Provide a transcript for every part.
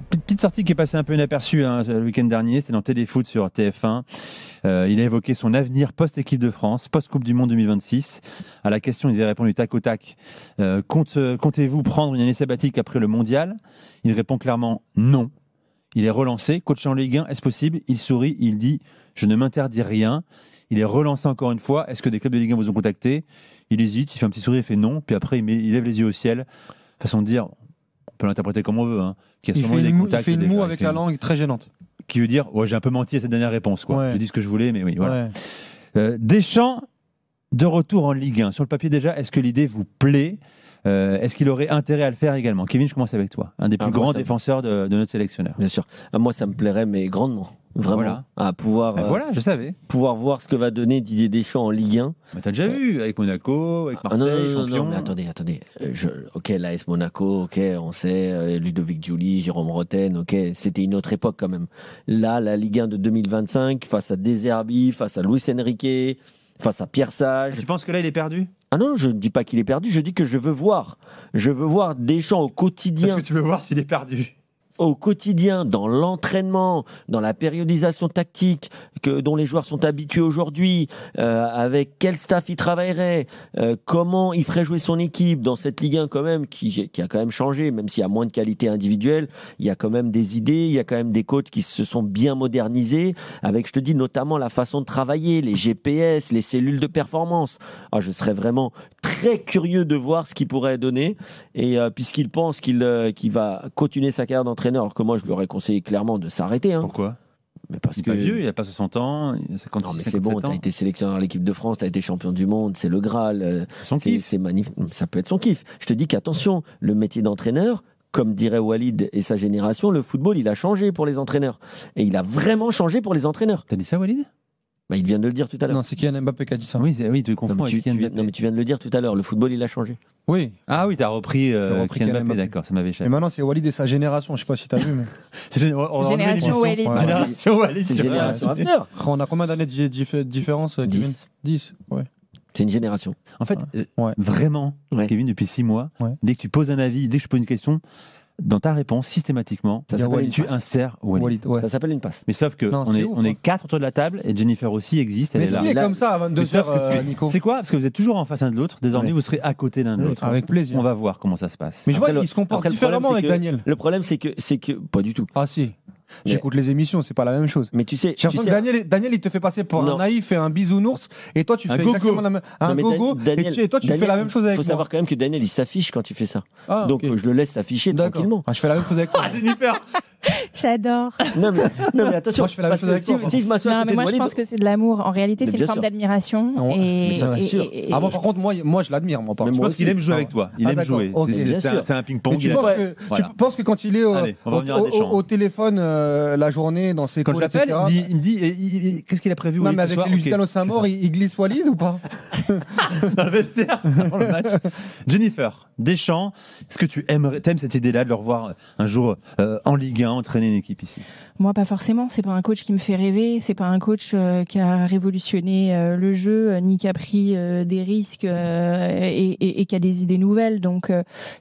Petite sortie qui est passée un peu inaperçue le week-end dernier, c'est dans Téléfoot sur TF1. Il a évoqué son avenir post-équipe de France, post-Coupe du Monde 2026. À la question, il avait répondu tac au tac. Comptez-vous prendre une année sabbatique après le mondial? Il répond clairement non. Il est relancé, coach en Ligue 1, est-ce possible? Il sourit, il dit je ne m'interdis rien. Il est relancé encore une fois. Est-ce que des clubs de Ligue 1 vous ont contacté? Il hésite, il fait un petit sourire, il fait non. Puis après, il lève les yeux au ciel. Façon de dire, on peut l'interpréter comme on veut. Il fait une moue avec la langue très gênante. Qui veut dire, ouais, j'ai un peu menti à cette dernière réponse. Quoi. Ouais. J'ai dit ce que je voulais, mais oui, voilà. Ouais. Deschamps, de retour en Ligue 1. Sur le papier déjà, est-ce que l'idée vous plaît? Est-ce qu'il aurait intérêt à le faire également? Kevin, je commence avec toi. Un des plus grands défenseurs de notre sélectionneur. Bien sûr. Moi, ça me plairait, mais grandement. Vraiment. Voilà. À pouvoir, voilà, je savais. Pouvoir voir ce que va donner Didier Deschamps en Ligue 1. Mais t'as déjà vu, avec Monaco, avec Marseille, champion. Non, mais attendez. Ok, l'AS Monaco, ok, on sait, Ludovic Giuly, Jérôme Rotten, ok, c'était une autre époque quand même. Là, la Ligue 1 de 2025, face à Deserbi, face à Luis Enrique, face à Pierre Sage. Tu penses que là, il est perdu? Ah non, je ne dis pas qu'il est perdu, je dis que je veux voir. Je veux voir Deschamps au quotidien. Est-ce que tu veux voir s'il est perdu? Au quotidien, dans l'entraînement, dans la périodisation tactique dont les joueurs sont habitués aujourd'hui, avec quel staff il travaillerait, comment il ferait jouer son équipe dans cette Ligue 1 quand même, qui a quand même changé, même s'il y a moins de qualité individuelle, il y a quand même des idées, il y a quand même des coachs qui se sont bien modernisés, avec, je te dis, notamment la façon de travailler, les GPS, les cellules de performance. Alors, je serais vraiment très curieux de voir ce qu'il pourrait donner, et puisqu'il pense qu'il va continuer sa carrière d'entraîneur, alors que moi je lui aurais conseillé clairement de s'arrêter. Pourquoi? Mais parce il n'est pas vieux, il n'a pas 60 ans, il a 56 ans. Non mais c'est bon, tu as été sélectionneur à l'équipe de France, tu as été champion du monde, c'est le Graal. Son kiff. C'est magnifique, ça peut être son kiff. Je te dis qu'attention, le métier d'entraîneur, comme dirait Walid et sa génération, le football il a changé pour les entraîneurs. Et il a vraiment changé pour les entraîneurs. T'as dit ça, Walid? Bah, il vient de le dire tout à l'heure. Non, c'est Kylian Mbappé qui a dit ça. Oui, tu le confonds avec Kylian Mbappé. Non, mais tu viens de le dire tout à l'heure, le football il a changé. Oui. Ah oui, t'as repris Kylian Mbappé, d'accord, ça m'avait échappé. Et maintenant c'est Walid et sa génération, je sais pas si t'as vu. Mais... Génération Walid. Génération Walid. C'est génération After. On a combien d'années de différence, Kevin? 10. Ouais. C'est une génération. En fait, vraiment, Kevin, depuis 6 mois, dès que tu poses un avis, dès que je pose une question, dans ta réponse, systématiquement, tu insères Walid. Ça s'appelle une passe. Mais sauf que on est 4 autour de la table et Jennifer aussi existe. Mais c'est comme ça à 22h, Nico. C'est quoi? Parce que vous êtes toujours en face l'un de l'autre. Désormais, vous serez à côté l'un de l'autre. Avec plaisir. On va voir comment ça se passe. Mais je vois qu'il se comporte différemment avec Daniel. Le problème, c'est que pas du tout. Ah si. J'écoute les émissions, c'est pas la même chose. Mais tu sais, Daniel, il te fait passer pour un naïf et un bisounours, et toi tu fais exactement la même gogo, et toi tu fais la même chose avec moi. Il faut savoir quand même que Daniel il s'affiche quand tu fais ça. Donc je le laisse s'afficher tranquillement. Je fais la même chose avec toi. Jennifer. J'adore. Non mais attention. Moi je fais la même chose avec toi. Si je m'assois à côté de moi je pense que c'est de l'amour. En réalité, c'est une forme d'admiration. Ah bon, par contre, moi je l'admire. Je pense qu'il aime jouer avec toi. Il aime jouer. C'est un ping-pong. Tu penses que quand il est au téléphone la journée dans ses quand je l'appelle, il me dit qu'est-ce qu'il a prévu? Non, mais avec Luciano Saint-Maur, il glisse Walid ou pas? Dans le vestiaire avant le match. Jennifer, Deschamps, est-ce que tu aimes cette idée-là de le revoir un jour en Ligue 1 entraîner une équipe ici? Moi, pas forcément. C'est pas un coach qui me fait rêver. C'est pas un coach qui a révolutionné le jeu, ni qui a pris des risques et qui a des idées nouvelles. Donc,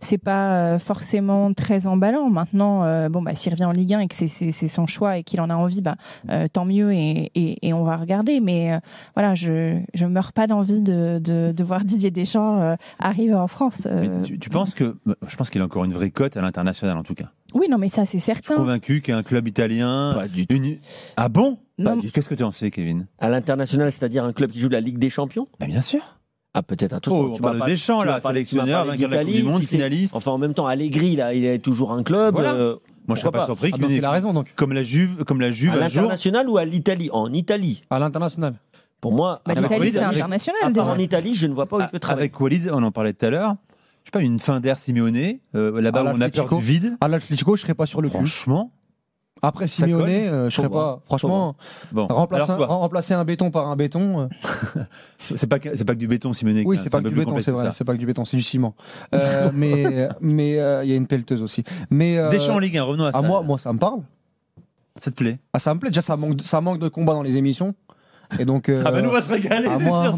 c'est pas forcément très emballant. Maintenant, s'il revient en Ligue 1 et que c'est son choix et qu'il en a envie, tant mieux et on va regarder. Mais voilà, je meurs pas d'envie de voir Didier Deschamps arriver en France. Tu penses que... Je pense qu'il a encore une vraie cote à l'international, en tout cas. Oui, non, mais ça, c'est certain. Je suis convaincu qu'un club italien... Pas du tout. Ah bon? Qu'est-ce que tu en sais, Kevin? À l'international, c'est-à-dire un club qui joue la Ligue des Champions? Bien sûr. Ah, peut-être. Attention. On parle de Deschamps, là, sélectionneur, vainqueur de la Coupe du Monde, finaliste. Enfin, en même temps, Allegri, là, il est toujours un club. Voilà. Moi, je ne serais pas surpris qu'il a raison, donc. Comme la Juve à l'international ou à l'Italie? En Italie. À l'international. Pour moi, l'Italie, c'est international. Déjà. En Italie, je ne vois pas où il peut travailler. Avec Walid, on en parlait tout à l'heure. Je sais pas, une fin d'air Simeone, là-bas où on a peur du vide. À l'Atlético, je serais pas sur le cul. Franchement. Après Simeone, je serais pas. Franchement, remplacer un béton par un béton. C'est pas que du béton, Simeone. Oui, c'est pas que du béton, c'est vrai. C'est pas que du béton, c'est du ciment. Mais il y a une pelleteuse aussi. Deschamps en Ligue 1, revenons à ça. Moi, ça me parle. Ça te plaît? Ça me plaît. Déjà, ça manque de combat dans les émissions. Et donc, nous on va se régaler, c'est sûr.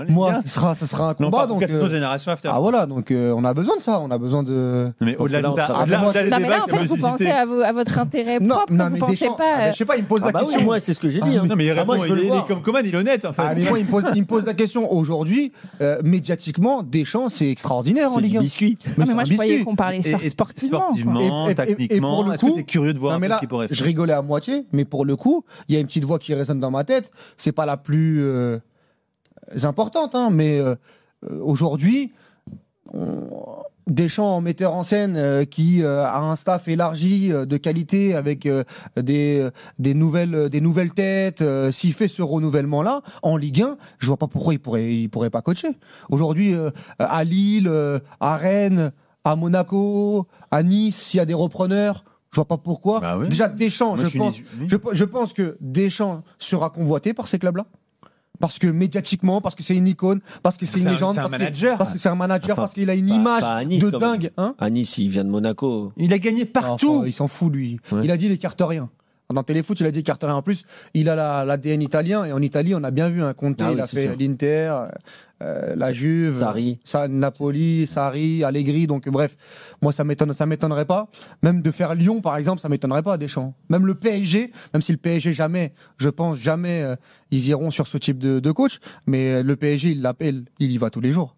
Moi, ce sera un combat. Donc, génération after. Voilà, donc on a besoin de ça, on a besoin de. Mais au-delà de ça, mais là, en fait, vous pensez à votre intérêt propre, vous pensez pas. Je sais pas, il me pose la question. Moi, c'est ce que j'ai dit. Non, mais il répond, il est comme Coman, il est honnête. Mais moi, il me pose la question. Aujourd'hui, médiatiquement, Deschamps, c'est extraordinaire en Ligue 1. Biscuit. Mais moi, je croyais qu'on parlait sportivement, techniquement. Est-ce que tu es curieux de voir ce qu'il pourrait faire? Je rigolais à moitié, mais pour le coup, il y a une petite voix qui résonne dans ma tête. C'est pas la plus importante, mais aujourd'hui, Deschamps, metteur en scène, qui a un staff élargi de qualité avec des nouvelles têtes, s'il fait ce renouvellement-là, en Ligue 1, je vois pas pourquoi il pourrait pas coacher. Aujourd'hui, à Lille, à Rennes, à Monaco, à Nice, s'il y a des repreneurs, je vois pas pourquoi. Bah oui. Déjà, Deschamps, je pense que Deschamps sera convoité par ces clubs-là. Parce que médiatiquement, parce que c'est une icône, parce que c'est une légende, parce que c'est un manager, parce qu'il a une image de dingue. À Nice, il vient de Monaco. Il a gagné partout. Il s'en fout, lui. Ouais. Il a dit il écarte rien. Dans Téléfoot, il a dit il écarte rien. En plus, il a l'ADN italien. Et en Italie, on a bien vu un Conte, il a fait l'Inter, la Juve, Sarri. Napoli, Sarri, Allegri. Donc bref, moi ça m'étonnerait pas. Même de faire Lyon, par exemple, ça m'étonnerait pas, Deschamps. Même le PSG, même si le PSG je pense jamais, ils iront sur ce type de coach. Mais le PSG, il l'appelle, il y va tous les jours.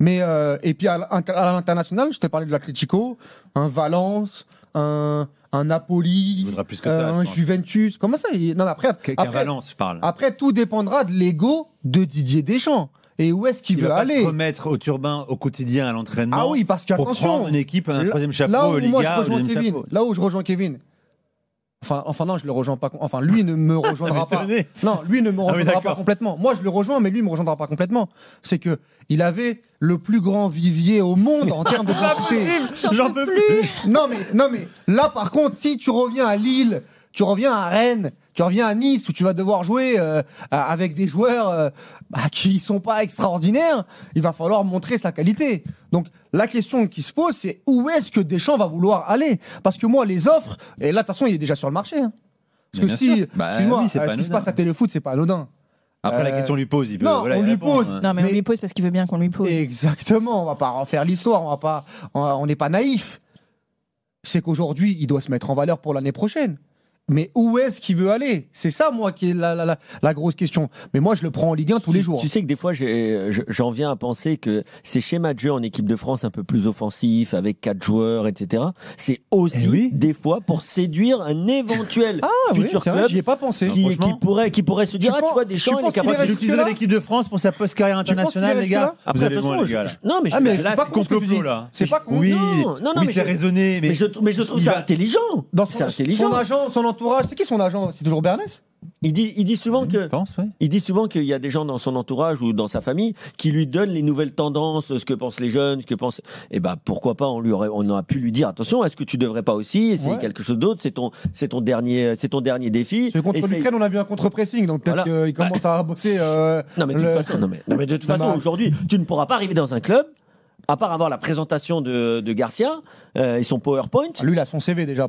Mais et puis à l'international, je t'ai parlé de l'Atlético, un Valence, un Napoli, plus que ça, un Juventus. Comment ça Non, mais après, Valence, je parle. Après, tout dépendra de l'ego de Didier Deschamps. Et où est-ce qu'il veut aller? Il va pas se remettre au turbin au quotidien à l'entraînement. Ah oui, parce qu'attention, pour prendre une équipe, un troisième chapeau, là où je rejoins Kevin. Enfin non, je le rejoins pas. Enfin, lui ne me rejoindra pas. Non, lui ne me rejoindra pas complètement. Moi, je le rejoins, mais lui me rejoindra pas complètement. C'est que il avait le plus grand vivier au monde en termes de quantité. J'en peux plus. Non mais là, par contre, si tu reviens à Lille, tu reviens à Rennes, tu reviens à Nice où tu vas devoir jouer avec des joueurs qui sont pas extraordinaires, il va falloir montrer sa qualité. Donc la question qui se pose, c'est où est-ce que Deschamps va vouloir aller? Parce que moi, les offres, et là, de toute façon, il est déjà sur le marché. Parce que si, excuse-moi, ce qui se passe à Téléfoot, c'est pas anodin. Après, la question lui pose. Il peut, non, on lui pose. Non, mais on lui pose parce qu'il veut bien qu'on lui pose. Exactement. On va pas refaire l'histoire. On n'est pas naïf. C'est qu'aujourd'hui, il doit se mettre en valeur pour l'année prochaine. Mais où est-ce qu'il veut aller? C'est ça, moi, qui est la grosse question. Mais moi, je le prends en Ligue 1 tous les jours. Tu sais que des fois, j'en viens à penser que ces schémas de jeu en équipe de France un peu plus offensifs, avec 4 joueurs, etc., c'est aussi des fois pour séduire un éventuel futur club. J'y ai pas pensé. Qui pourrait se dire, tu vois, Deschamps, il est capable d'utiliser l'équipe de France pour sa post-carrière internationale, les gars. Après, attention, non, mais là, c'est complot, là. C'est pas complot. Oui, c'est raisonné. Mais je trouve ça intelligent. Son agent, son entourage, c'est qui son agent? C'est toujours Bernès? Il dit souvent qu'il y a des gens dans son entourage ou dans sa famille qui lui donnent les nouvelles tendances, ce que pensent les jeunes, ce que pensent. Et pourquoi pas on aurait pu lui dire attention, est-ce que tu devrais pas aussi essayer quelque chose d'autre? C'est ton dernier défi. Contre l'Ukraine, on a vu un contre-pressing, donc peut-être qu'il commence à bosser. Non mais de toute façon, aujourd'hui, tu ne pourras pas arriver dans un club. À part avoir la présentation de Garcia et son PowerPoint. Lui, il a son CV déjà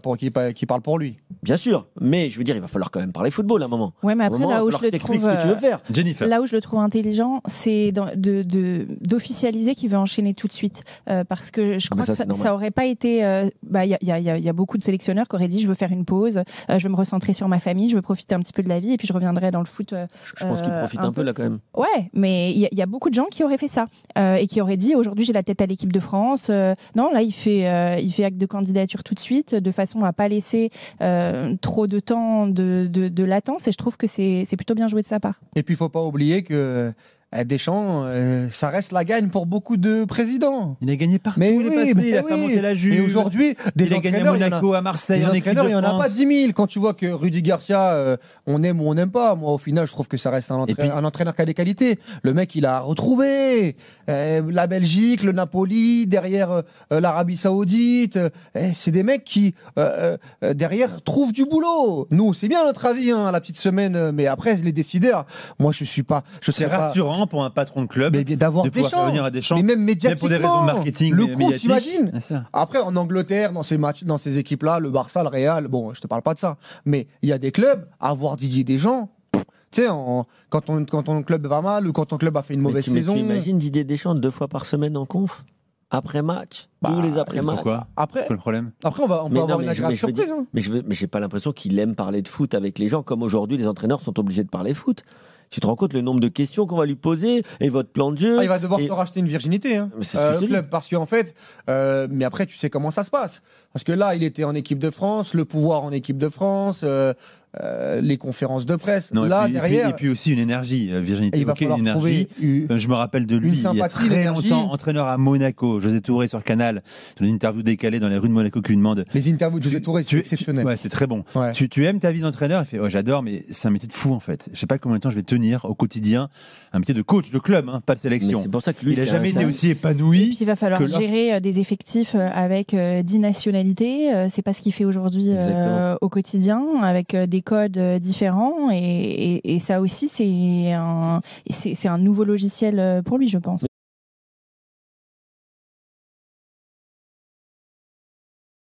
qui parle pour lui. Bien sûr, mais je veux dire, il va falloir quand même parler football à un moment. Ouais, mais après, là où je le trouve, ce que tu veux faire. Jennifer. Là où je le trouve intelligent, c'est d'officialiser qu'il veut enchaîner tout de suite. Parce que je crois que ça aurait pas été. Il y a beaucoup de sélectionneurs qui auraient dit je veux faire une pause, je veux me recentrer sur ma famille, je veux profiter un petit peu de la vie et puis je reviendrai dans le foot. Je pense qu'il profite un peu là quand même. Ouais, mais il y a beaucoup de gens qui auraient fait ça et qui auraient dit aujourd'hui j'ai la tête à l'équipe de France. Non, là il fait acte de candidature tout de suite de façon à pas laisser trop de temps de latence et je trouve que c'est plutôt bien joué de sa part. Et puis il faut pas oublier que Deschamps, ça reste la gagne pour beaucoup de présidents. Il a gagné partout, il a fait monter la Juve. Et aujourd'hui, il a gagné à Monaco, à Marseille, en équipe de France. Il n'y en a pas 10 000. Quand tu vois que Rudy Garcia, on aime ou on n'aime pas, moi au final, je trouve que ça reste un entraîneur qui a des qualités. Le mec, il a retrouvé la Belgique, le Napoli, derrière l'Arabie Saoudite. C'est des mecs qui, derrière, trouvent du boulot. Nous, c'est bien notre avis, la petite semaine, mais après, les décideurs, moi, je suis pas. C'est rassurant pour un patron de club d'avoir Deschamps, mais même médiatiquement, même pour des raisons de marketing, le coup, t'imagines. Après, en Angleterre, dans ces matchs, dans ces équipes-là, le Barça, le Real, bon, je te parle pas de ça, mais il y a des clubs, avoir Didier Deschamps, Tu sais, quand ton club va mal ou quand ton club a fait une mauvaise saison. Tu imagines Didier Deschamps 2 fois par semaine en conf après match, tous les après-matchs. Pourquoi ? Après, Quel problème ? on peut avoir une agréable surprise. Hein. Mais j'ai pas l'impression qu'il aime parler de foot avec les gens, comme aujourd'hui les entraîneurs sont obligés de parler foot. Tu te rends compte le nombre de questions qu'on va lui poser et votre plan de jeu. Il va devoir se racheter une virginité, hein, le club, parce qu'en fait, mais après tu sais comment ça se passe. Parce que là, il était en équipe de France, le pouvoir en équipe de France, les conférences de presse. Non, là, et puis aussi une énergie, virginité. Il va falloir trouver je me rappelle de lui, il y a très longtemps, entraîneur à Monaco, José Touré sur Canal, une interview décalée dans les rues de Monaco qui lui demande. Les interviews de José Touré, c'est exceptionnel. Ouais, c'est très bon. Ouais. Tu aimes ta vie d'entraîneur ? Il fait, j'adore, mais c'est un métier de fou en fait. Je sais pas combien de temps je vais tenir au quotidien un métier de coach de club, hein, pas de sélection. Mais c'est pour ça que lui, il n'a jamais été aussi épanoui. Et puis il va falloir gérer des effectifs avec 10 nationalités. C'est pas ce qu'il fait aujourd'hui au quotidien, avec des codes différents. Et ça aussi, c'est un nouveau logiciel pour lui, je pense.